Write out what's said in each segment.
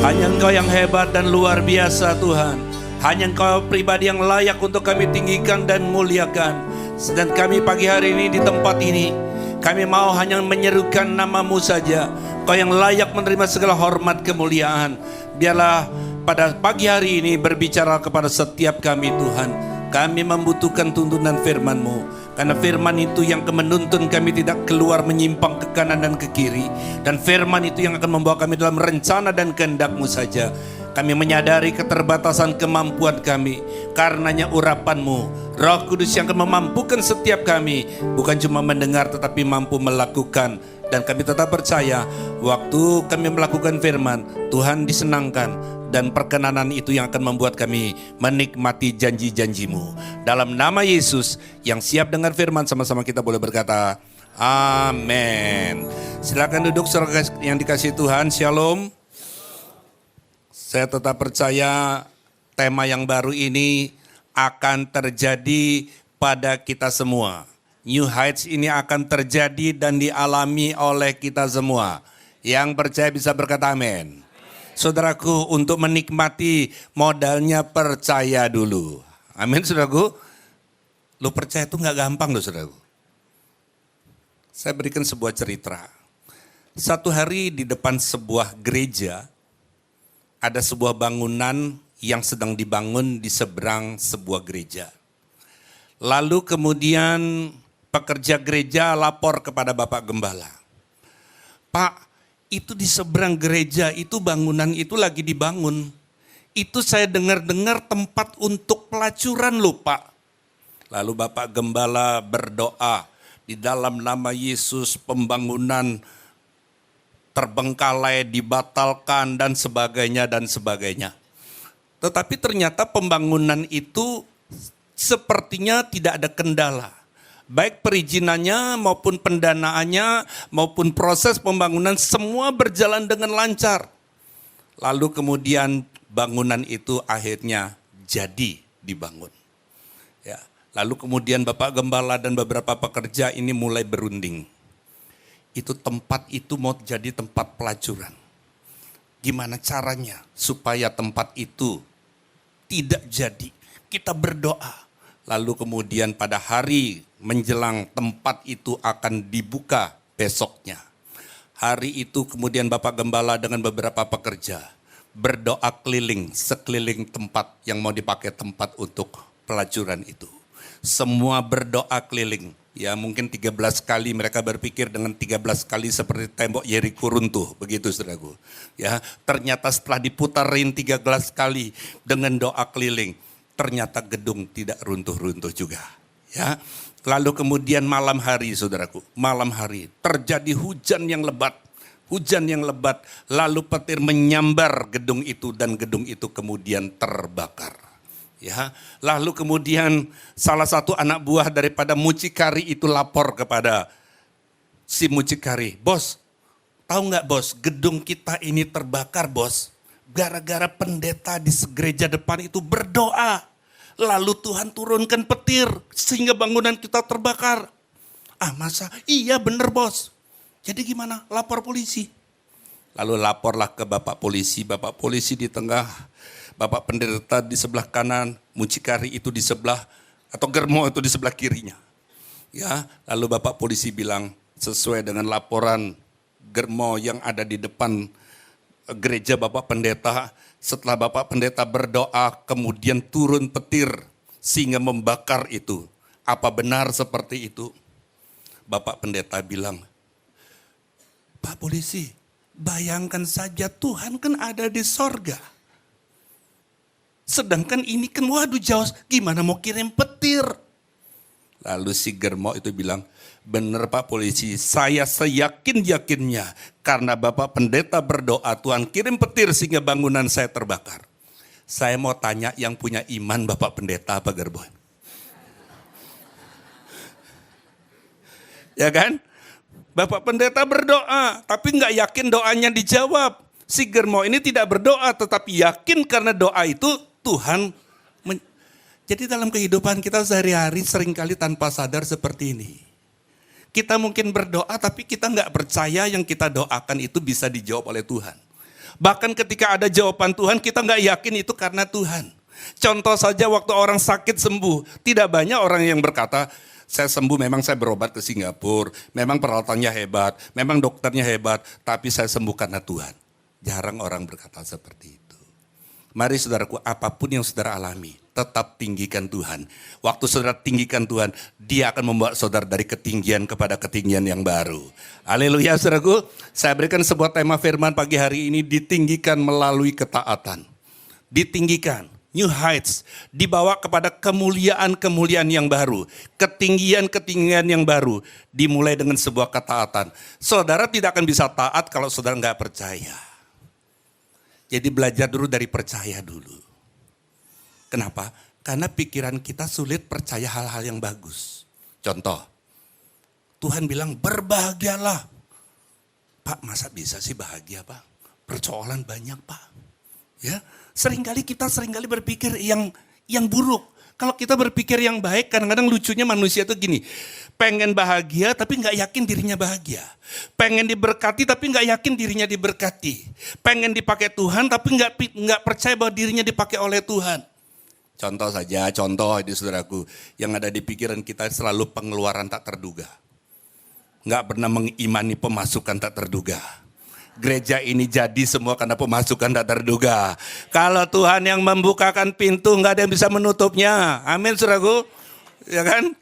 Hanya Engkau yang hebat dan luar biasa Tuhan. Hanya Engkau pribadi yang layak untuk kami tinggikan dan muliakan. Dan kami pagi hari ini di tempat ini, kami mau hanya menyerukan nama-Mu saja. Kau yang layak menerima segala hormat kemuliaan. Biarlah pada pagi hari ini berbicara kepada setiap kami Tuhan. Kami membutuhkan tuntunan firman-Mu. Karena firman itu yang menuntun kami tidak keluar menyimpang ke kanan dan ke kiri. Dan firman itu yang akan membawa kami dalam rencana dan kehendak-Mu saja. Kami menyadari keterbatasan kemampuan kami. Karenanya urapan-Mu, Roh Kudus yang akan memampukan setiap kami. Bukan cuma mendengar tetapi mampu melakukan. Dan kami tetap percaya waktu kami melakukan firman, Tuhan disenangkan. Dan perkenanan itu yang akan membuat kami menikmati janji-janji-Mu. Dalam nama Yesus yang siap dengar firman, sama-sama kita boleh berkata, amin. Silakan duduk saudara yang dikasihi Tuhan. Shalom. Saya tetap percaya tema yang baru ini akan terjadi pada kita semua. New Heights ini akan terjadi dan dialami oleh kita semua. Yang percaya bisa berkata amin. Saudaraku, untuk menikmati modalnya percaya dulu. Amin saudaraku. Lu percaya itu gak gampang loh saudaraku. Saya berikan sebuah cerita. Satu hari di depan sebuah gereja, ada sebuah bangunan yang sedang dibangun di seberang sebuah gereja. Lalu kemudian pekerja gereja lapor kepada Bapak Gembala. Pak, itu di seberang gereja, itu bangunan itu lagi dibangun. Itu saya dengar-dengar tempat untuk pelacuran loh Pak. Lalu Bapak Gembala berdoa, di dalam nama Yesus pembangunan terbengkalai, dibatalkan dan sebagainya dan sebagainya. Tetapi ternyata pembangunan itu sepertinya tidak ada kendala. Baik perizinannya maupun pendanaannya maupun proses pembangunan semua berjalan dengan lancar. Lalu kemudian bangunan itu akhirnya jadi dibangun. Ya, lalu kemudian Bapak Gembala dan beberapa pekerja ini mulai berunding. Itu tempat itu mau jadi tempat pelacuran. Gimana caranya supaya tempat itu tidak jadi? Kita berdoa. Lalu kemudian pada hari menjelang tempat itu akan dibuka besoknya. Hari itu kemudian Bapak Gembala dengan beberapa pekerja berdoa keliling, sekeliling tempat yang mau dipakai tempat untuk pelacuran itu. Semua berdoa keliling. Ya mungkin 13 kali mereka berpikir dengan 13 kali seperti tembok Yeriko runtuh. Begitu saudaraku. Ya, ternyata setelah diputarin 13 kali dengan doa keliling, ternyata gedung tidak runtuh-runtuh juga. Ya, lalu kemudian malam hari saudaraku, malam hari terjadi hujan yang lebat. Hujan yang lebat, lalu petir menyambar gedung itu dan gedung itu kemudian terbakar. Ya, lalu kemudian salah satu anak buah daripada mucikari itu lapor kepada si mucikari, bos, tahu nggak bos, gedung kita ini terbakar bos, gara-gara pendeta di gereja depan itu berdoa, lalu Tuhan turunkan petir sehingga bangunan kita terbakar. Ah masa? Iya bener bos. Jadi gimana? Lapor polisi. Lalu laporlah ke Bapak Polisi di tengah, Bapak pendeta di sebelah kanan, mucikari itu di sebelah, atau germo itu di sebelah kirinya. Ya, lalu Bapak Polisi bilang, sesuai dengan laporan germo yang ada di depan gereja Bapak Pendeta, setelah Bapak Pendeta berdoa, kemudian turun petir sehingga membakar itu. Apa benar seperti itu? Bapak Pendeta bilang, Pak Polisi, bayangkan saja Tuhan kan ada di sorga. Sedangkan ini kan waduh jauh, gimana mau kirim petir? Lalu si germo itu bilang, benar Pak Polisi, saya seyakin-yakinnya karena Bapak Pendeta berdoa Tuhan kirim petir sehingga bangunan saya terbakar. Saya mau tanya yang punya iman Bapak Pendeta apa germo? Ya kan? Bapak Pendeta berdoa tapi nggak yakin doanya dijawab. Si germo ini tidak berdoa tetapi yakin karena doa itu Tuhan. Jadi dalam kehidupan kita sehari-hari seringkali tanpa sadar seperti ini. Kita mungkin berdoa tapi kita nggak percaya yang kita doakan itu bisa dijawab oleh Tuhan. Bahkan ketika ada jawaban Tuhan, kita nggak yakin itu karena Tuhan. Contoh saja waktu orang sakit sembuh, tidak banyak orang yang berkata, saya sembuh memang saya berobat ke Singapura, memang peralatannya hebat, memang dokternya hebat, tapi saya sembuh karena Tuhan. Jarang orang berkata seperti itu. Mari saudaraku, apapun yang saudara alami, tetap tinggikan Tuhan. Waktu saudara tinggikan Tuhan, Dia akan membawa saudara dari ketinggian kepada ketinggian yang baru. Haleluya saudaraku, saya berikan sebuah tema firman pagi hari ini, ditinggikan melalui ketaatan. Ditinggikan, new heights, dibawa kepada kemuliaan-kemuliaan yang baru. Ketinggian-ketinggian yang baru, dimulai dengan sebuah ketaatan. Saudara tidak akan bisa taat kalau saudara nggak percaya. Jadi belajar dulu dari percaya dulu. Kenapa? Karena pikiran kita sulit percaya hal-hal yang bagus. Contoh, Tuhan bilang berbahagialah. Pak, masa bisa sih bahagia, Pak? Persoalan banyak, Pak. Ya, seringkali kita berpikir yang buruk. Kalau kita berpikir yang baik, kadang-kadang lucunya manusia itu gini, pengen bahagia tapi nggak yakin dirinya bahagia. Pengen diberkati tapi nggak yakin dirinya diberkati. Pengen dipakai Tuhan tapi nggak percaya bahwa dirinya dipakai oleh Tuhan. Contoh saja, contoh ini saudaraku, yang ada di pikiran kita selalu pengeluaran tak terduga. Nggak pernah mengimani pemasukan tak terduga. Gereja ini jadi semua karena pemasukan tak terduga. Kalau Tuhan yang membukakan pintu, nggak ada yang bisa menutupnya. Amin, saudaraku. Ya kan?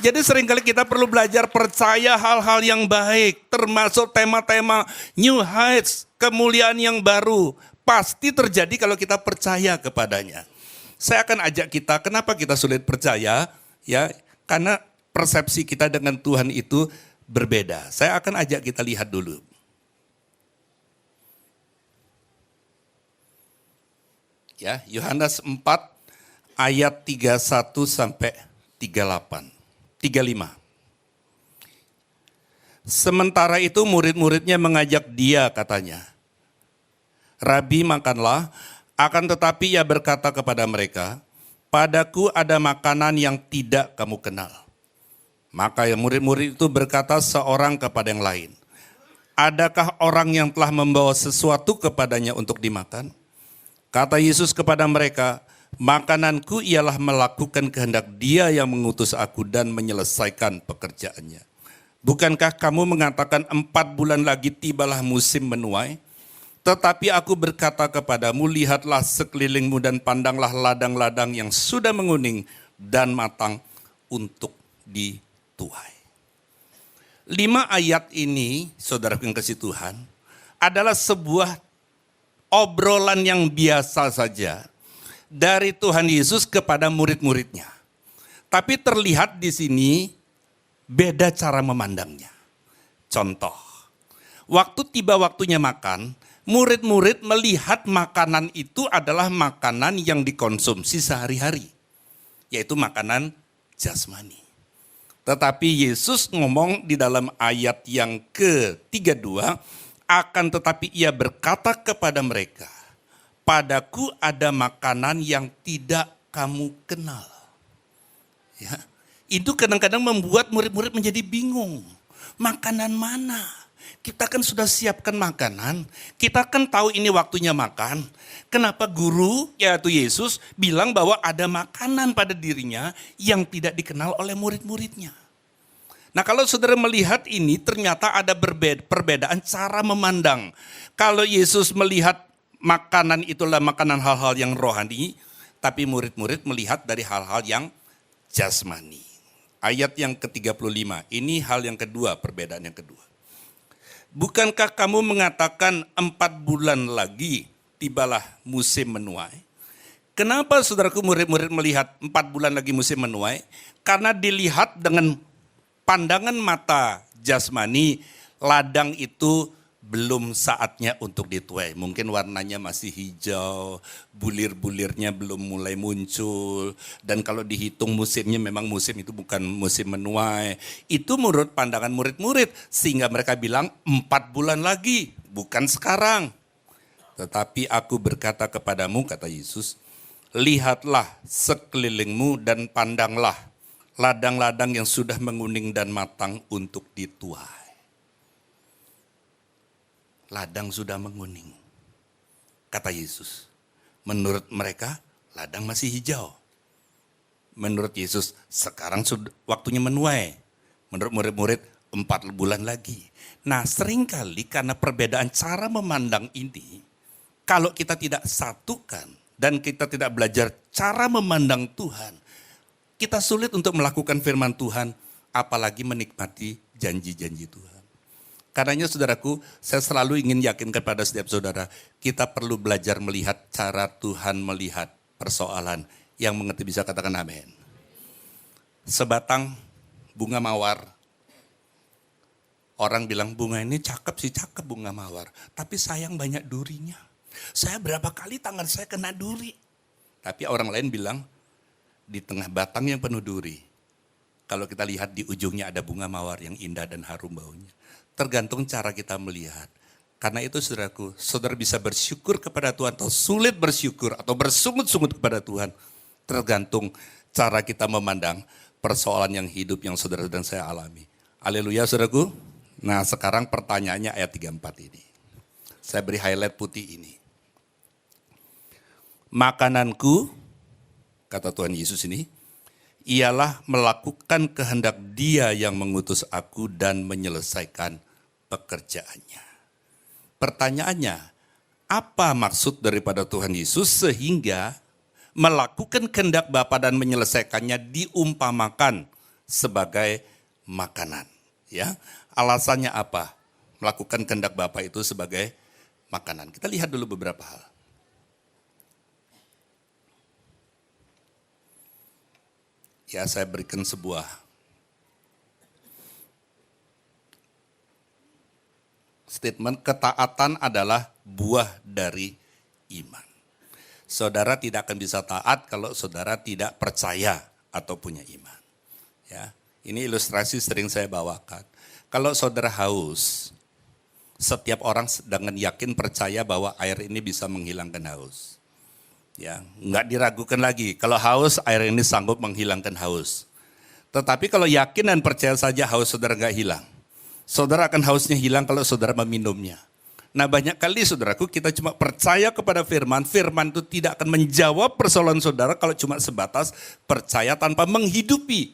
Jadi seringkali kita perlu belajar percaya hal-hal yang baik. Termasuk tema-tema new heights, kemuliaan yang baru. Pasti terjadi kalau kita percaya kepadanya. Saya akan ajak kita, kenapa kita sulit percaya? Ya, karena persepsi kita dengan Tuhan itu berbeda. Saya akan ajak kita lihat dulu. Ya, Yohanes 4 ayat 31 sampai 35. Sementara itu murid-muridnya mengajak dia, katanya, Rabi, makanlah. Akan tetapi ia berkata kepada mereka, padaku ada makanan yang tidak kamu kenal. Maka murid-murid itu berkata seorang kepada yang lain, adakah orang yang telah membawa sesuatu kepadanya untuk dimakan? Kata Yesus kepada mereka, makananku ialah melakukan kehendak Dia yang mengutus aku dan menyelesaikan pekerjaannya. Bukankah kamu mengatakan 4 bulan lagi tibalah musim menuai? Tetapi aku berkata kepadamu, lihatlah sekelilingmu dan pandanglah ladang-ladang yang sudah menguning dan matang untuk dituai. 5 ayat ini, saudara yang kasih Tuhan, adalah sebuah obrolan yang biasa saja dari Tuhan Yesus kepada murid-muridnya. Tapi terlihat di sini beda cara memandangnya. Contoh, waktu tiba waktunya makan, murid-murid melihat makanan itu adalah makanan yang dikonsumsi sehari-hari, yaitu makanan jasmani. Tetapi Yesus ngomong di dalam ayat yang ke-32, akan tetapi ia berkata kepada mereka, padaku ada makanan yang tidak kamu kenal. Ya, itu kadang-kadang membuat murid-murid menjadi bingung. Makanan mana? Kita kan sudah siapkan makanan, kita kan tahu ini waktunya makan. Kenapa guru, yaitu Yesus, bilang bahwa ada makanan pada dirinya yang tidak dikenal oleh murid-muridnya? Nah, kalau saudara melihat ini ternyata ada perbedaan cara memandang. Kalau Yesus melihat makanan itulah makanan hal-hal yang rohani, tapi murid-murid melihat dari hal-hal yang jasmani. Ayat yang ke-35, ini hal yang kedua, perbedaan yang kedua. Bukankah kamu mengatakan 4 bulan lagi tibalah musim menuai? Kenapa saudaraku murid-murid melihat 4 bulan lagi musim menuai? Karena dilihat dengan pandangan mata jasmani, ladang itu belum saatnya untuk dituai. Mungkin warnanya masih hijau, bulir-bulirnya belum mulai muncul. Dan kalau dihitung musimnya memang musim itu bukan musim menuai. Itu menurut pandangan murid-murid. Sehingga mereka bilang 4 bulan lagi, bukan sekarang. Tetapi aku berkata kepadamu, kata Yesus, lihatlah sekelilingmu dan pandanglah ladang-ladang yang sudah menguning dan matang untuk dituai. Ladang sudah menguning. kata Yesus. Menurut mereka, ladang masih hijau. Menurut Yesus, sekarang sudah waktunya menuai. Menurut murid-murid, 4 bulan lagi. Nah, seringkali karena perbedaan cara memandang ini, kalau kita tidak satukan dan kita tidak belajar cara memandang Tuhan, kita sulit untuk melakukan firman Tuhan, apalagi menikmati janji-janji Tuhan. Karenanya saudaraku, saya selalu ingin yakinkan pada setiap saudara, kita perlu belajar melihat cara Tuhan melihat persoalan. Yang mengerti bisa katakan amin. Sebatang bunga mawar, orang bilang bunga ini cakep bunga mawar, tapi sayang banyak durinya. Saya berapa kali tangan saya kena duri. Tapi orang lain bilang, di tengah batang yang penuh duri, kalau kita lihat di ujungnya ada bunga mawar yang indah dan harum baunya. Tergantung cara kita melihat. Karena itu saudaraku, saudara bisa bersyukur kepada Tuhan atau sulit bersyukur atau bersungut-sungut kepada Tuhan. Tergantung cara kita memandang persoalan yang hidup yang saudara dan saya alami. Haleluya saudaraku. Nah sekarang pertanyaannya ayat 34 ini. Saya beri highlight putih ini. Makananku, kata Tuhan Yesus ini, ialah melakukan kehendak Dia yang mengutus aku dan menyelesaikan pekerjaannya. Pertanyaannya, apa maksud daripada Tuhan Yesus sehingga melakukan kehendak Bapa dan menyelesaikannya diumpamakan sebagai makanan? Ya, alasannya apa? Melakukan kehendak Bapa itu sebagai makanan. Kita lihat dulu beberapa hal. Ya, saya berikan sebuah statement, ketaatan adalah buah dari iman. Saudara tidak akan bisa taat kalau saudara tidak percaya atau punya iman. Ya, ini ilustrasi sering saya bawakan. Kalau saudara haus, setiap orang dengan yakin percaya bahwa air ini bisa menghilangkan haus. Ya, nggak diragukan lagi. Kalau haus, air ini sanggup menghilangkan haus. Tetapi kalau yakin dan percaya saja haus saudara nggak hilang. Saudara akan hausnya hilang kalau saudara meminumnya. Nah banyak kali saudaraku kita cuma percaya kepada firman. Firman itu tidak akan menjawab persoalan saudara kalau cuma sebatas percaya tanpa menghidupi.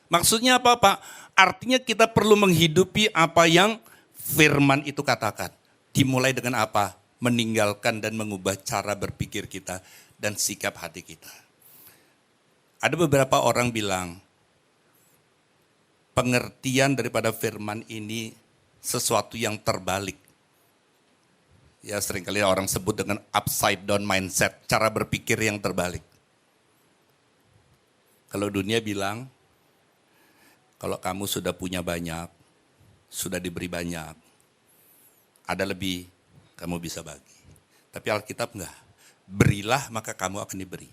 Maksudnya apa Pak? Artinya kita perlu menghidupi apa yang firman itu katakan. Dimulai dengan apa? Meninggalkan dan mengubah cara berpikir kita dan sikap hati kita. Ada beberapa orang bilang, pengertian daripada firman ini sesuatu yang terbalik. Ya seringkali orang sebut dengan upside down mindset, cara berpikir yang terbalik. Kalau dunia bilang, kalau kamu sudah punya banyak, sudah diberi banyak, ada lebih, kamu bisa bagi. Tapi Alkitab enggak, berilah maka kamu akan diberi.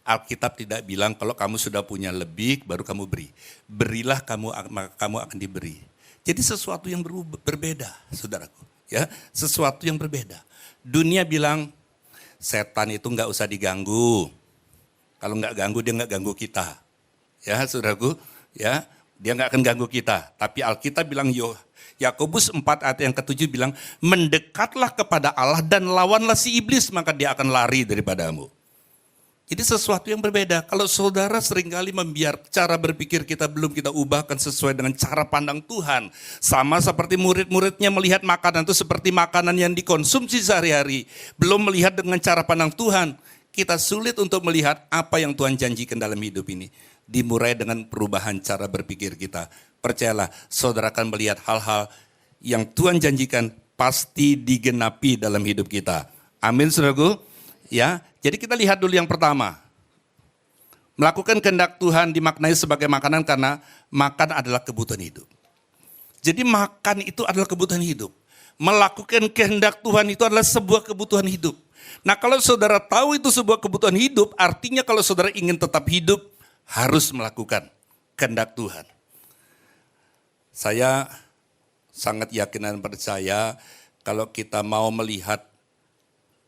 Alkitab tidak bilang kalau kamu sudah punya lebih baru kamu beri. Berilah maka kamu akan diberi. Jadi sesuatu yang berbeda, saudaraku. Ya, sesuatu yang berbeda. Dunia bilang setan itu enggak usah diganggu. Kalau enggak ganggu dia enggak ganggu kita. Ya, saudaraku, ya, dia enggak akan ganggu kita. Tapi Alkitab bilang Yakobus 4 ayat yang ke-7 bilang, mendekatlah kepada Allah dan lawanlah si iblis maka dia akan lari daripadamu. Jadi sesuatu yang berbeda. Kalau saudara seringkali membiarkan cara berpikir kita belum kita ubahkan sesuai dengan cara pandang Tuhan. Sama seperti murid-muridnya melihat makanan itu seperti makanan yang dikonsumsi sehari-hari. Belum melihat dengan cara pandang Tuhan. Kita sulit untuk melihat apa yang Tuhan janjikan dalam hidup ini. Dimulai dengan perubahan cara berpikir kita. Percayalah, saudara akan melihat hal-hal yang Tuhan janjikan pasti digenapi dalam hidup kita. Amin, saudaraku. Ya, jadi kita lihat dulu yang pertama. Melakukan kehendak Tuhan dimaknai sebagai makanan karena makan adalah kebutuhan hidup. Jadi makan itu adalah kebutuhan hidup. Melakukan kehendak Tuhan itu adalah sebuah kebutuhan hidup. Nah kalau saudara tahu itu sebuah kebutuhan hidup, artinya kalau saudara ingin tetap hidup, harus melakukan kehendak Tuhan. Saya sangat yakin dan percaya kalau kita mau melihat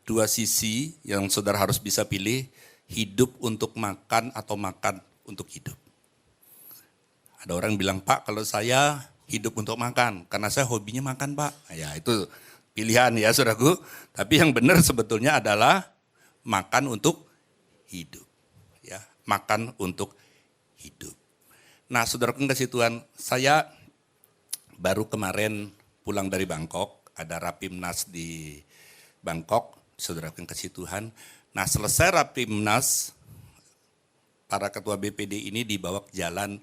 dua sisi yang saudara harus bisa pilih, hidup untuk makan atau makan untuk hidup. Ada orang bilang, Pak kalau saya hidup untuk makan, karena saya hobinya makan Pak. Ya itu pilihan ya saudaraku. Tapi yang benar sebetulnya adalah makan untuk hidup. Ya, makan untuk hidup. Nah saudaraku kasih Tuhan, saya baru kemarin pulang dari Bangkok, ada Rapimnas di Bangkok, saudaraku kasih Tuhan. Nah selesai Rapimnas, para ketua BPD ini dibawa ke jalan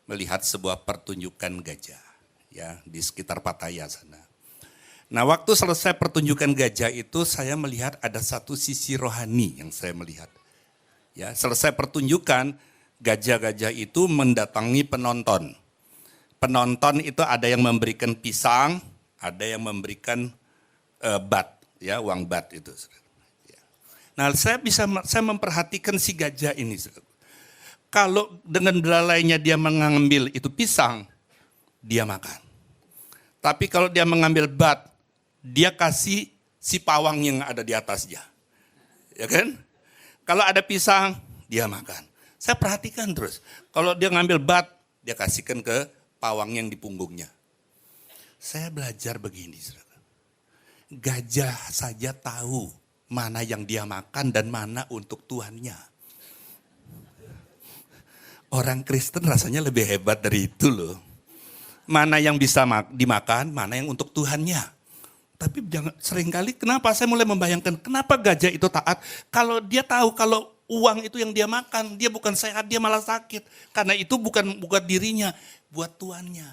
melihat sebuah pertunjukan gajah ya di sekitar Pattaya sana. Nah waktu selesai pertunjukan gajah itu saya melihat ada satu sisi rohani yang saya melihat. Ya, selesai pertunjukan gajah-gajah itu mendatangi penonton. Penonton itu ada yang memberikan pisang, ada yang memberikan bat, ya uang bat itu. Nah saya memperhatikan si gajah ini. Kalau dengan belalainya dia mengambil itu pisang, dia makan. Tapi kalau dia mengambil bat, dia kasih si pawang yang ada di atasnya. Ya kan? Kalau ada pisang, dia makan. Saya perhatikan terus. Kalau dia ngambil bat, dia kasihkan ke pawang yang di punggungnya. Saya belajar begini. Gajah saja tahu mana yang dia makan dan mana untuk Tuhannya. Orang Kristen rasanya lebih hebat dari itu loh. Mana yang bisa dimakan, mana yang untuk Tuhannya. Tapi seringkali kenapa saya mulai membayangkan kenapa gajah itu taat. Kalau dia tahu kalau uang itu yang dia makan, dia bukan sehat, dia malah sakit. Karena itu bukan buat dirinya, buat tuannya.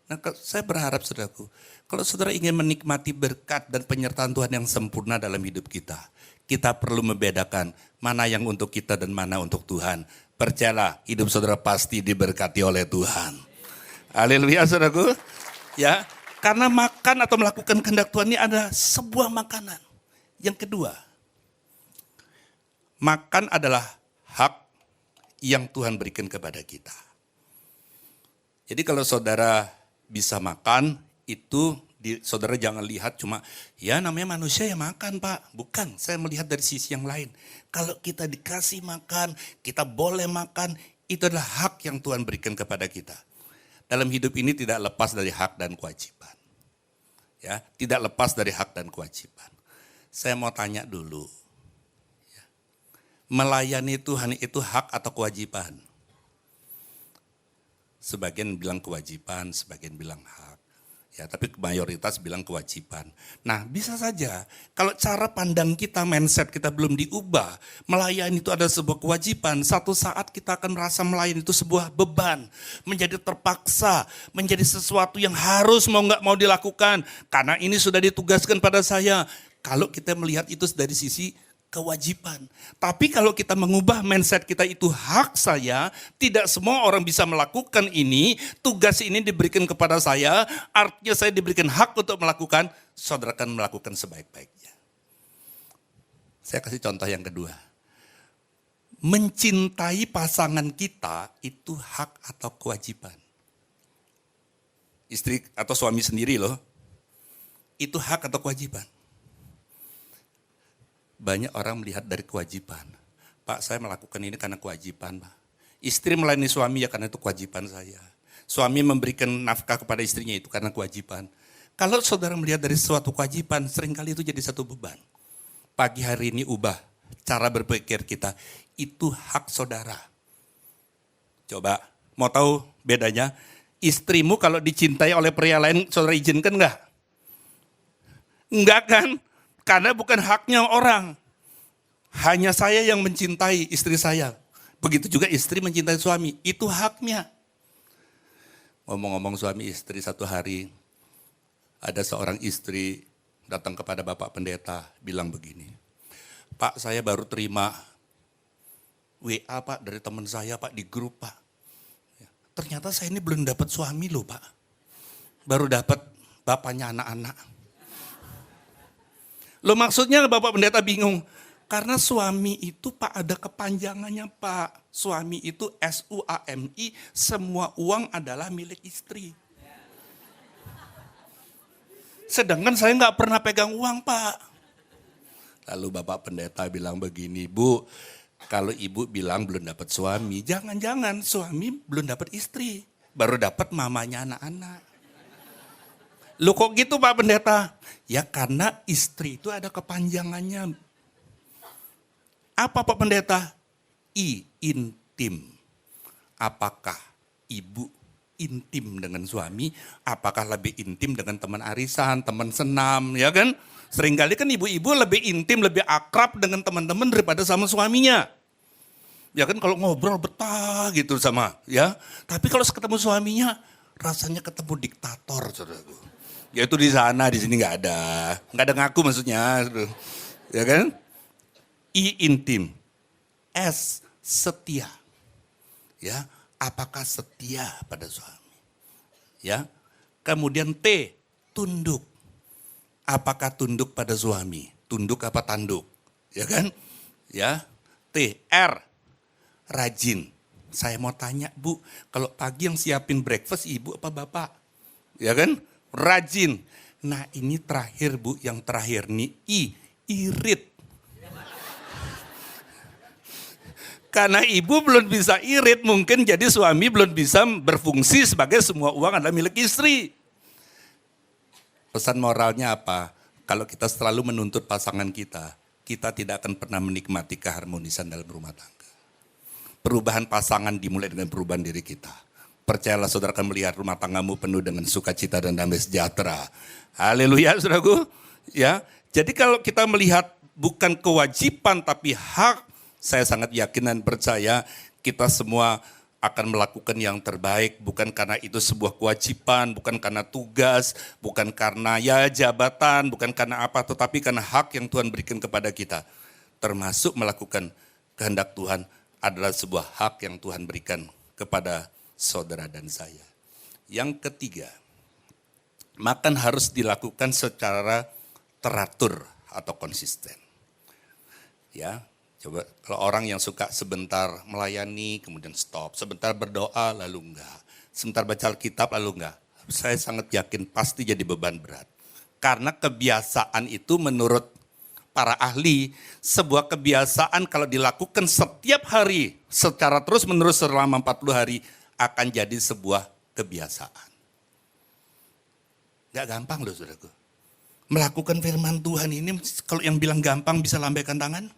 Nah saya berharap saudaraku, kalau saudara ingin menikmati berkat dan penyertaan Tuhan yang sempurna dalam hidup kita, kita perlu membedakan mana yang untuk kita dan mana untuk Tuhan. Percayalah, hidup saudara pasti diberkati oleh Tuhan. Haleluya saudaraku. Ya. Karena makan atau melakukan kehendak Tuhan ini ada sebuah makanan. Yang kedua, makan adalah hak yang Tuhan berikan kepada kita. Jadi kalau saudara bisa makan, itu saudara jangan lihat cuma, ya namanya manusia ya makan Pak. Bukan, saya melihat dari sisi yang lain. Kalau kita dikasih makan, kita boleh makan, itu adalah hak yang Tuhan berikan kepada kita. Dalam hidup ini tidak lepas dari hak dan kewajiban. Ya, tidak lepas dari hak dan kewajiban. Saya mau tanya dulu. Ya, melayani Tuhan itu hak atau kewajiban? Sebagian bilang kewajiban, sebagian bilang hak. Ya, tapi mayoritas bilang kewajiban. Nah, bisa saja kalau cara pandang kita, mindset kita belum diubah, melayani itu ada sebuah kewajiban, satu saat kita akan merasa melayani itu sebuah beban, menjadi terpaksa, menjadi sesuatu yang harus mau nggak mau dilakukan, karena ini sudah ditugaskan pada saya. Kalau kita melihat itu dari sisi kewajiban. Tapi kalau kita mengubah mindset kita itu hak saya, tidak semua orang bisa melakukan ini, tugas ini diberikan kepada saya, artinya saya diberikan hak untuk melakukan, saudara akan melakukan sebaik-baiknya. Saya kasih contoh yang kedua. Mencintai pasangan kita itu hak atau kewajiban. Istri atau suami sendiri loh, itu hak atau kewajiban. Banyak orang melihat dari kewajiban. Pak, saya melakukan ini karena kewajiban, Pak. Istri melayani suami ya karena itu kewajiban saya. Suami memberikan nafkah kepada istrinya itu karena kewajiban. Kalau saudara melihat dari suatu kewajiban, seringkali itu jadi satu beban. Pagi hari ini ubah cara berpikir kita. Itu hak saudara. Coba, mau tahu bedanya? Istrimu kalau dicintai oleh pria lain, saudara izinkan enggak? Enggak kan? Karena bukan haknya orang. Hanya saya yang mencintai istri saya. Begitu juga istri mencintai suami. Itu haknya. Ngomong-ngomong suami istri, satu hari ada seorang istri datang kepada Bapak Pendeta bilang begini. Pak, saya baru terima WA Pak dari teman saya Pak di grup Pak. Ternyata saya ini belum dapat suami loh Pak. Baru dapat bapaknya anak-anak. Loh maksudnya Bapak Pendeta bingung. Karena suami itu Pak ada kepanjangannya Pak. Suami itu SUAMI, semua uang adalah milik istri. Sedangkan saya nggak pernah pegang uang Pak. Lalu Bapak Pendeta bilang begini, Bu, kalau ibu bilang belum dapat suami, jangan-jangan suami belum dapat istri. Baru dapat mamanya anak-anak. Lu kok gitu Pak Pendeta? Ya karena istri itu ada kepanjangannya. Apa Pak Pendeta? Intim. Apakah ibu intim dengan suami? Apakah lebih intim dengan teman arisan, teman senam, ya kan? Seringkali kan ibu-ibu lebih intim, lebih akrab dengan teman-teman daripada sama suaminya. Ya kan kalau ngobrol betah gitu sama, ya. Tapi kalau ketemu suaminya, rasanya ketemu diktator, saudaraku. Ya itu di sana, di sini nggak ada ngaku maksudnya, ya kan? Intim, S setia, ya. Apakah setia pada suami, ya. Kemudian T tunduk, apakah tunduk pada suami, tunduk apa tanduk, ya kan? Ya. T R rajin. Saya mau tanya Bu, kalau pagi yang siapin breakfast ibu apa bapak? Ya kan? Rajin. Nah ini terakhir Bu, yang terakhir nih irit. Karena ibu belum bisa irit, mungkin jadi suami belum bisa berfungsi sebagai semua uang adalah milik istri. Pesan moralnya apa? Kalau kita selalu menuntut pasangan kita tidak akan pernah menikmati keharmonisan dalam rumah tangga. Perubahan pasangan dimulai dengan perubahan diri kita. Percayalah saudara akan melihat rumah tanggamu penuh dengan sukacita dan damai sejahtera. Haleluya saudaraku. Ya, jadi kalau kita melihat bukan kewajiban tapi hak, saya sangat yakin dan percaya kita semua akan melakukan yang terbaik. Bukan karena itu sebuah kewajiban, bukan karena tugas, bukan karena ya jabatan, bukan karena apa, tetapi karena hak yang Tuhan berikan kepada kita. Termasuk melakukan kehendak Tuhan adalah sebuah hak yang Tuhan berikan kepada saudara dan saya. Yang ketiga, makan harus dilakukan secara teratur atau konsisten. Ya, coba kalau orang yang suka sebentar melayani kemudian stop, sebentar berdoa lalu enggak, sebentar baca Alkitab lalu enggak. Saya sangat yakin pasti jadi beban berat. Karena kebiasaan itu menurut para ahli, sebuah kebiasaan kalau dilakukan setiap hari secara terus menerus selama 40 hari akan jadi sebuah kebiasaan. Gak gampang loh saudaraku. Melakukan firman Tuhan ini kalau yang bilang gampang bisa lambaikan tangan.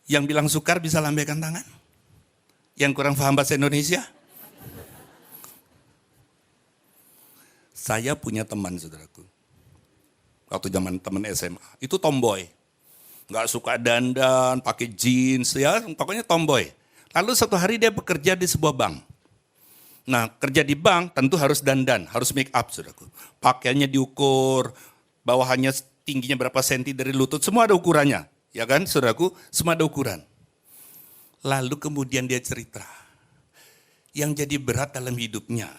Yang bilang sukar bisa lambaikan tangan. Yang kurang paham bahasa Indonesia. Saya punya teman saudaraku. Waktu zaman teman SMA, itu tomboy. Nggak suka dandan, pakai jeans, ya pokoknya tomboy. Lalu satu hari dia bekerja di sebuah bank. Nah kerja di bank tentu harus dandan, harus make up saudaraku. Pakaiannya diukur, bawahannya tingginya berapa senti dari lutut, semua ada ukurannya. Ya kan saudaraku, semua ada ukuran. Lalu kemudian dia cerita, yang jadi berat dalam hidupnya,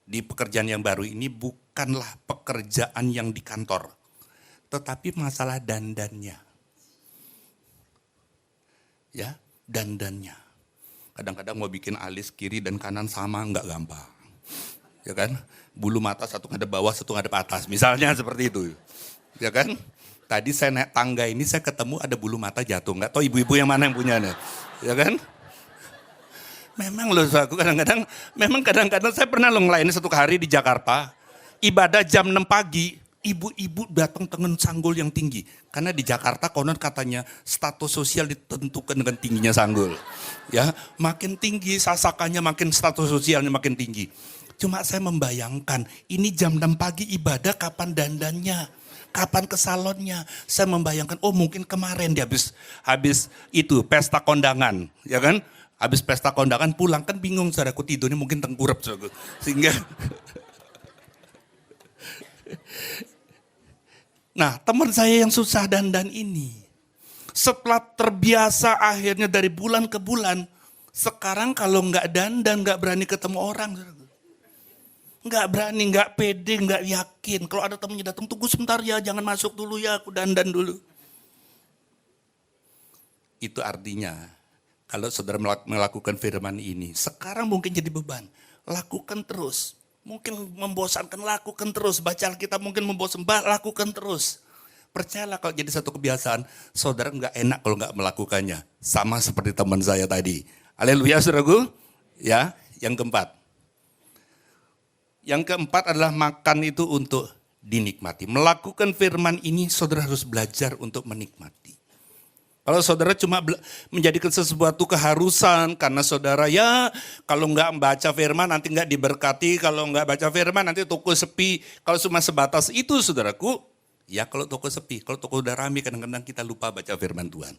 di pekerjaan yang baru ini bukanlah pekerjaan yang di kantor, tetapi masalah dandannya. Ya, dandannya. Kadang-kadang mau bikin alis kiri dan kanan sama nggak gampang. Ya kan? Bulu mata satu ngadep bawah, satu ngadep atas, misalnya seperti itu. Ya kan? Tadi saya naik tangga ini saya ketemu ada bulu mata jatuh, nggak tahu ibu-ibu yang mana yang punya nih. Ya kan? Memang loh aku kadang-kadang saya pernah loh ngelayani satu hari di Jakarta, ibadah jam 6 pagi, ibu-ibu datang dengan sanggul yang tinggi. Karena di Jakarta konon katanya status sosial ditentukan dengan tingginya sanggul. Ya, makin tinggi sasakannya makin status sosialnya makin tinggi. Cuma saya membayangkan ini jam 6 pagi ibadah kapan dandannya, kapan ke salonnya. Saya membayangkan oh mungkin kemarin dia habis itu pesta kondangan, ya kan? Habis pesta kondangan pulang kan bingung saudaraku tidurnya mungkin tengkurap saudaraku. Sehingga nah teman saya yang susah dandan ini setelah terbiasa akhirnya dari bulan ke bulan, sekarang kalau nggak dandan nggak berani ketemu orang saudaraku. Nggak berani, nggak pede, nggak yakin. Kalau ada temennya datang tunggu sebentar ya jangan masuk dulu ya aku dandan dulu. Itu artinya kalau saudara melakukan firman ini, sekarang mungkin jadi beban. Lakukan terus. Mungkin membosankan, lakukan terus. Baca Alkitab mungkin membosankan, lakukan terus. Percayalah kalau jadi satu kebiasaan, saudara nggak enak kalau nggak melakukannya. Sama seperti teman saya tadi. Haleluya saudaraku. Ya, yang keempat. Yang keempat adalah makan itu untuk dinikmati. Melakukan firman ini saudara harus belajar untuk menikmati. Kalau saudara cuma menjadikan sesuatu keharusan karena saudara ya kalau nggak baca firman nanti nggak diberkati, kalau nggak baca firman nanti toko sepi. Kalau cuma sebatas itu saudaraku, ya kalau toko sepi, kalau toko udah rame kadang-kadang kita lupa baca firman Tuhan.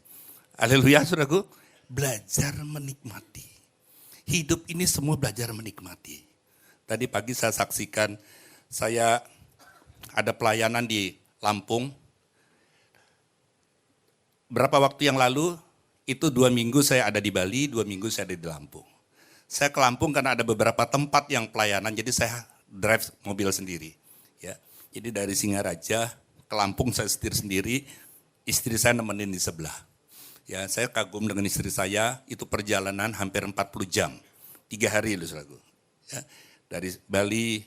Haleluya saudaraku, belajar menikmati. Hidup ini semua belajar menikmati. Tadi pagi saya saksikan, saya ada pelayanan di Lampung. Berapa waktu yang lalu, itu 2 minggu saya ada di Bali, 2 minggu saya ada di Lampung. Saya ke Lampung karena ada beberapa tempat yang pelayanan, jadi saya drive mobil sendiri. Ya, jadi dari Singaraja ke Lampung saya setir sendiri, istri saya nemenin di sebelah. Ya, saya kagum dengan istri saya, itu perjalanan hampir 40 jam, 3 hari loh saudaraku. Ya, dari Bali,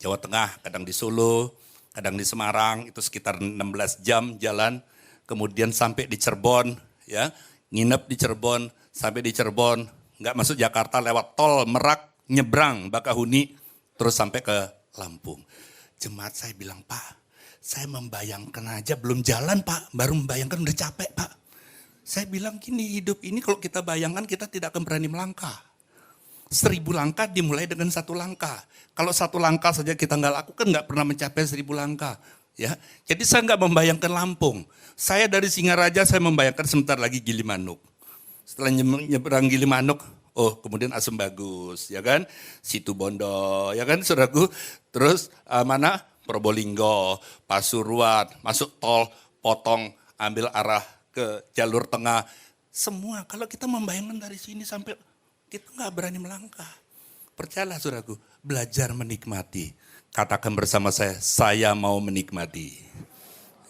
Jawa Tengah, kadang di Solo, kadang di Semarang, itu sekitar 16 jam jalan. Kemudian sampai di Cirebon, ya nginep di Cirebon, sampai di Cirebon, nggak masuk Jakarta lewat tol Merak, nyebrang Bakahuni, terus sampai ke Lampung. Jemaat saya bilang, Pak, saya membayangkan aja belum jalan Pak, baru membayangkan udah capek Pak. Saya bilang gini, hidup ini kalau kita bayangkan kita tidak akan berani melangkah. 1000 langkah dimulai dengan 1 langkah. Kalau 1 langkah saja kita nggak lakukan, nggak pernah mencapai 1000 langkah. Ya, jadi saya nggak membayangkan Lampung. Saya dari Singaraja saya membayangkan sebentar lagi Gilimanuk. Setelah nyebrang Gilimanuk, oh kemudian Asem Bagus, ya kan? Situ Bondo, ya kan saudaraku. Terus mana? Probolinggo, Pasuruan, masuk tol, potong, ambil arah ke jalur tengah. Semua kalau kita membayangkan dari sini sampai kita nggak berani melangkah. Percayalah saudaraku, belajar menikmati. Katakan bersama saya mau menikmati.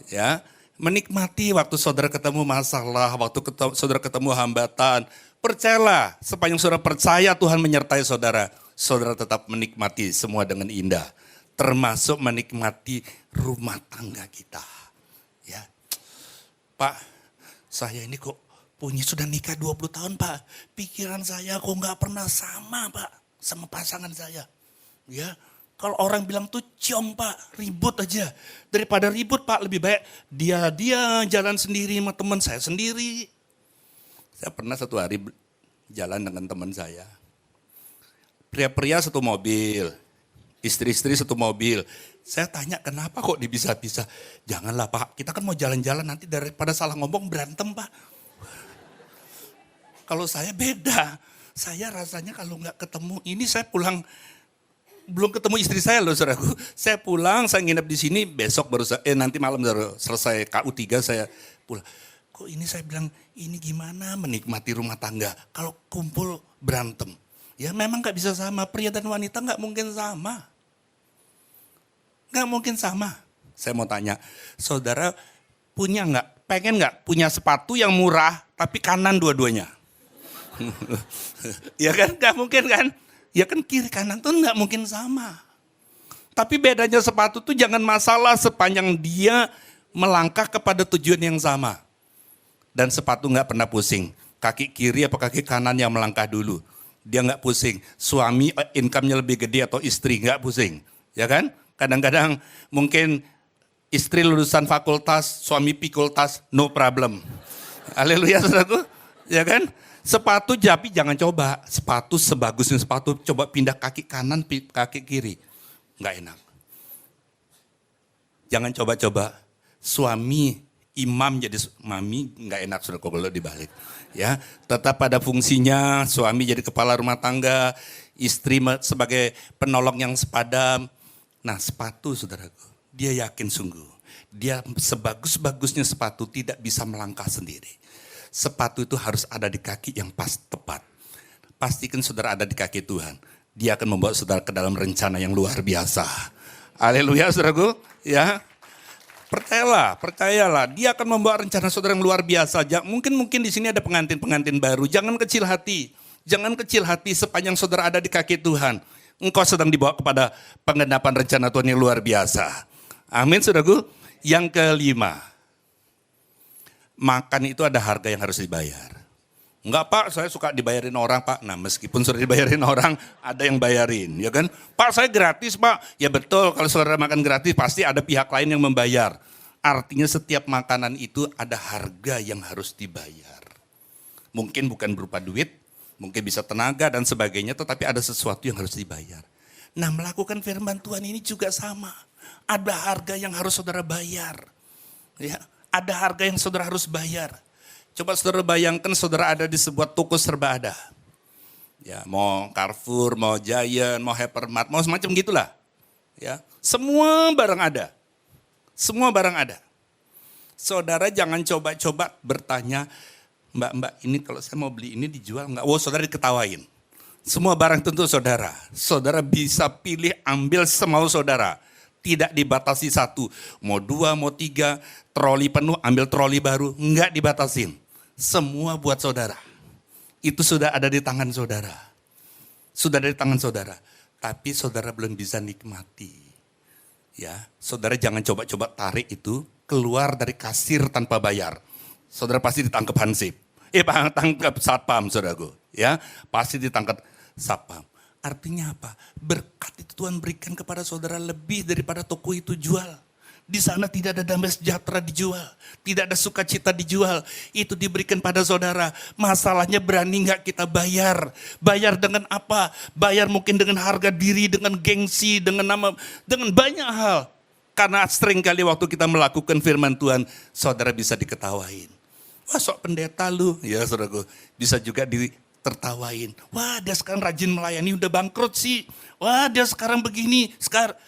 Ya, menikmati waktu saudara ketemu masalah, waktu saudara ketemu hambatan. Percayalah, sepanjang saudara percaya Tuhan menyertai saudara, saudara tetap menikmati semua dengan indah. Termasuk menikmati rumah tangga kita. Ya, Pak, saya ini kok sudah nikah 20 tahun Pak. Pikiran saya kok nggak pernah sama Pak, sama pasangan saya. Ya. Kalau orang bilang tuh ciong Pak, ribut aja. Daripada ribut Pak, lebih baik dia jalan sendiri sama teman saya sendiri. Saya pernah satu hari jalan dengan teman saya. Pria-pria satu mobil, istri-istri satu mobil. Saya tanya kenapa kok bisa-bisa. Janganlah Pak, kita kan mau jalan-jalan nanti daripada salah ngomong berantem Pak. Kalau saya beda. Saya rasanya kalau nggak ketemu ini saya pulang. Belum ketemu istri saya loh saudaraku. Saya pulang, saya nginep di sini, besok baru nanti malam baru selesai KU3 saya pulang. Kok ini saya bilang, ini gimana menikmati rumah tangga kalau kumpul berantem. Ya memang gak bisa sama, pria dan wanita gak mungkin sama. Gak mungkin sama. Saya mau tanya, saudara pengen gak punya sepatu yang murah tapi kanan dua-duanya? Ya kan, gak mungkin kan? Ya kan kiri kanan tuh nggak mungkin sama. Tapi bedanya sepatu tuh jangan masalah sepanjang dia melangkah kepada tujuan yang sama. Dan sepatu nggak pernah pusing. Kaki kiri apa kaki kanan yang melangkah dulu. Dia nggak pusing. Suami income-nya lebih gede atau istri nggak pusing. Ya kan? Kadang-kadang mungkin istri lulusan fakultas, suami pikultas, no problem. Haleluya saudaraku. Ya kan? Sepatu Japi jangan coba, sepatu sebagusnya sepatu coba pindah kaki kanan, kaki kiri. Enggak enak. Jangan coba-coba suami imam jadi mami, enggak enak sudah kalau dibalik. Ya, tetap pada fungsinya, suami jadi kepala rumah tangga, istri sebagai penolong yang sepadan. Nah sepatu saudaraku, dia yakin sungguh, dia sebagus-bagusnya sepatu tidak bisa melangkah sendiri. Sepatu itu harus ada di kaki yang pas tepat. Pastikan saudara ada di kaki Tuhan. Dia akan membawa saudara ke dalam rencana yang luar biasa. Haleluya saudaraku. Ya, percayalah. Dia akan membawa rencana saudara yang luar biasa. Mungkin di sini ada pengantin-pengantin baru. Jangan kecil hati sepanjang saudara ada di kaki Tuhan. Engkau sedang dibawa kepada penggenapan rencana Tuhan yang luar biasa. Amin saudaraku. Yang kelima. Makan itu ada harga yang harus dibayar. Enggak Pak, saya suka dibayarin orang Pak. Nah meskipun sudah dibayarin orang, ada yang bayarin, ya kan? Pak saya gratis Pak. Ya betul, kalau saudara makan gratis pasti ada pihak lain yang membayar. Artinya setiap makanan itu ada harga yang harus dibayar. Mungkin bukan berupa duit, mungkin bisa tenaga dan sebagainya, tetapi ada sesuatu yang harus dibayar. Nah melakukan firman Tuhan ini juga sama. Ada harga yang harus saudara bayar. Ya, ada harga yang saudara harus bayar. Coba saudara bayangkan saudara ada di sebuah toko serba ada. Ya, mau Carrefour, mau Giant, mau Hypermart, mau semacam gitulah. Ya, semua barang ada. Semua barang ada. Saudara jangan coba-coba bertanya, Mbak, ini kalau saya mau beli ini dijual enggak? Oh, saudara diketawain. Semua barang tentu saudara. Saudara bisa pilih ambil semau saudara. Tidak dibatasi satu. Mau dua, mau tiga, troli penuh, ambil troli baru. Enggak dibatasin. Semua buat saudara. Itu sudah ada di tangan saudara. Sudah ada di tangan saudara. Tapi saudara belum bisa nikmati. Ya, saudara jangan coba-coba tarik itu keluar dari kasir tanpa bayar. Saudara pasti ditangkap hansip. Tangkap satpam saudaraku. Ya, pasti ditangkap satpam. Artinya apa? Berkat itu Tuhan berikan kepada saudara lebih daripada toko itu jual. Di sana tidak ada damai sejahtera dijual. Tidak ada sukacita dijual. Itu diberikan pada saudara. Masalahnya berani nggak kita bayar? Bayar dengan apa? Bayar mungkin dengan harga diri, dengan gengsi, dengan nama, dengan banyak hal. Karena seringkali waktu kita melakukan firman Tuhan, saudara bisa diketawain. Wah sok pendeta lu. Ya saudaraku, bisa juga ditertawain. Wah dia sekarang rajin melayani, udah bangkrut sih. Wah dia sekarang begini, sekarang.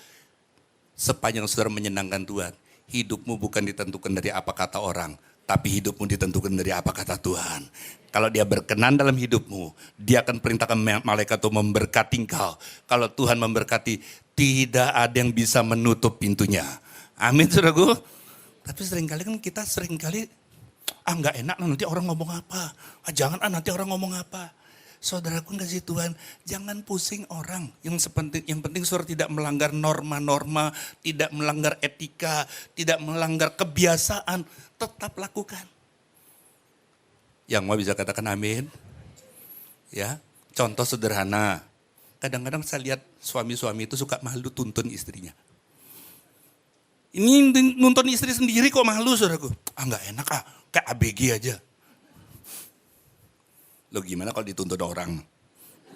Sepanjang saudara menyenangkan Tuhan, hidupmu bukan ditentukan dari apa kata orang, tapi hidupmu ditentukan dari apa kata Tuhan. Kalau dia berkenan dalam hidupmu, dia akan perintahkan malaikat untuk memberkati engkau. Kalau Tuhan memberkati, tidak ada yang bisa menutup pintunya. Amin saudaraku. Tapi seringkali kan kita nggak enak nanti orang ngomong apa. Jangan nanti orang ngomong apa. Saudaraku kasih Tuhan, jangan pusing orang. Yang penting saudara tidak melanggar norma-norma, tidak melanggar etika, tidak melanggar kebiasaan, tetap lakukan. Yang mau bisa katakan amin? Ya, contoh sederhana. Kadang-kadang saya lihat suami-suami itu suka malu tuntun istrinya. Ini nuntun istri sendiri kok malu saudaraku. Nggak enak kayak ABG aja. Loh gimana kalau dituntut orang?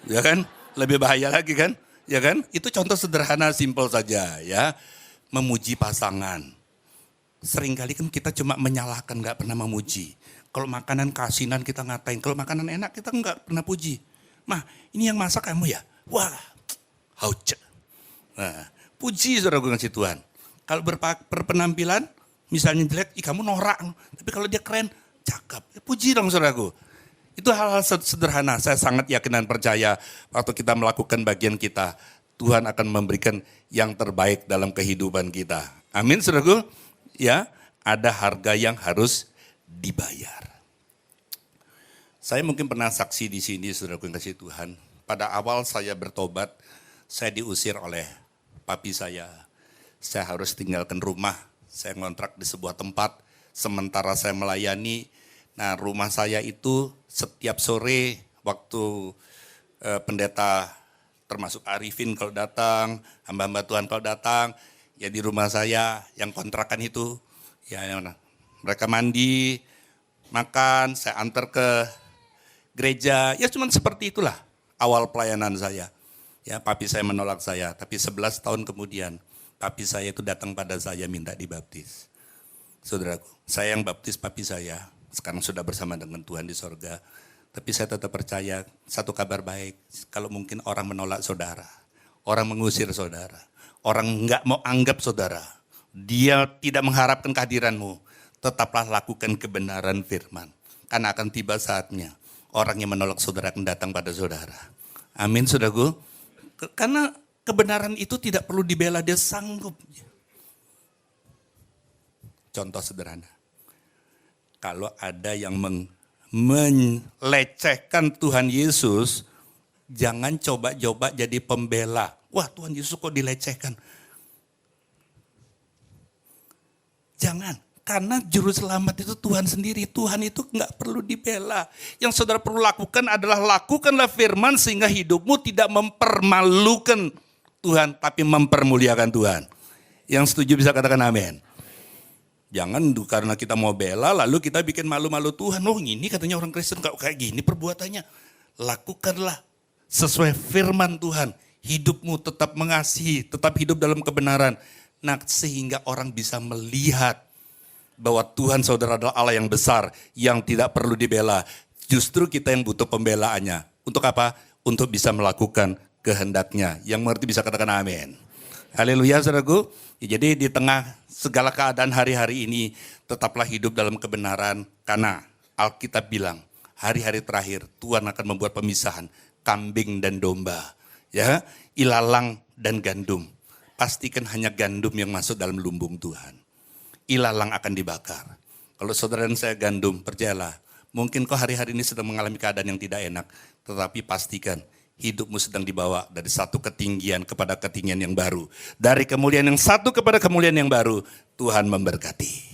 Ya kan? Lebih bahaya lagi kan? Ya kan? Itu contoh sederhana, simpel saja ya. Memuji pasangan. Seringkali kan kita cuma menyalahkan, gak pernah memuji. Kalau makanan kasinan kita ngatain, kalau makanan enak kita gak pernah puji. Mah, ini yang masak kamu ya? Wah, hauce. Nah, puji saudara gue ngasih Tuhan. Kalau berpenampilan, misalnya jelek, kamu norak. Tapi kalau dia keren, cakep. Puji dong saudaraku. Itu hal-hal sederhana, saya sangat yakin dan percaya waktu kita melakukan bagian kita, Tuhan akan memberikan yang terbaik dalam kehidupan kita. Amin saudaraku. Ya, ada harga yang harus dibayar. Saya mungkin pernah saksi di sini saudaraku yang kasih Tuhan. Pada awal saya bertobat, saya diusir oleh papi saya. Saya harus tinggalkan rumah, saya ngontrak di sebuah tempat, sementara saya melayani. Nah rumah saya itu setiap sore waktu pendeta termasuk Arifin kalau datang, hamba-hamba Tuhan kalau datang, ya di rumah saya yang kontrakan itu, ya mereka mandi, makan, saya antar ke gereja, ya cuma seperti itulah awal pelayanan saya. Ya papi saya menolak saya, tapi 11 tahun kemudian papi saya itu datang pada saya minta dibaptis. Saudaraku, saya yang baptis papi saya. Sekarang sudah bersama dengan Tuhan di sorga. Tapi saya tetap percaya satu kabar baik. Kalau mungkin orang menolak saudara. Orang mengusir saudara. Orang enggak mau anggap saudara. Dia tidak mengharapkan kehadiranmu. Tetaplah lakukan kebenaran firman. Karena akan tiba saatnya. Orang yang menolak saudara akan datang pada saudara. Amin saudaraku. Karena kebenaran itu tidak perlu dibela, dia sanggup. Contoh sederhana. Kalau ada yang melecehkan Tuhan Yesus, jangan coba-coba jadi pembela. Wah Tuhan Yesus kok dilecehkan. Jangan, Karena juru selamat itu Tuhan sendiri. Tuhan itu nggak perlu dibela. Yang saudara perlu lakukan adalah lakukanlah firman sehingga hidupmu tidak mempermalukan Tuhan, tapi mempermuliakan Tuhan. Yang setuju bisa katakan amin. Jangan karena kita mau bela lalu kita bikin malu-malu Tuhan. Oh ini katanya orang Kristen kok kayak gini perbuatannya. Lakukanlah sesuai firman Tuhan. Hidupmu tetap mengasihi, tetap hidup dalam kebenaran. Nah sehingga orang bisa melihat bahwa Tuhan saudara adalah Allah yang besar, yang tidak perlu dibela. Justru kita yang butuh pembelaannya. Untuk apa? Untuk bisa melakukan kehendaknya. Yang mengerti bisa katakan amin. Haleluya saudaraku. Jadi di tengah segala keadaan hari-hari ini, tetaplah hidup dalam kebenaran. Karena Alkitab bilang, hari-hari terakhir Tuhan akan membuat pemisahan kambing dan domba. Ya, ilalang dan gandum. Pastikan hanya gandum yang masuk dalam lumbung Tuhan. Ilalang akan dibakar. Kalau saudara dan saya gandum, percayalah, mungkin kau hari-hari ini sedang mengalami keadaan yang tidak enak, tetapi pastikan hidupmu sedang dibawa dari satu ketinggian kepada ketinggian yang baru. Dari kemuliaan yang satu kepada kemuliaan yang baru, Tuhan memberkati.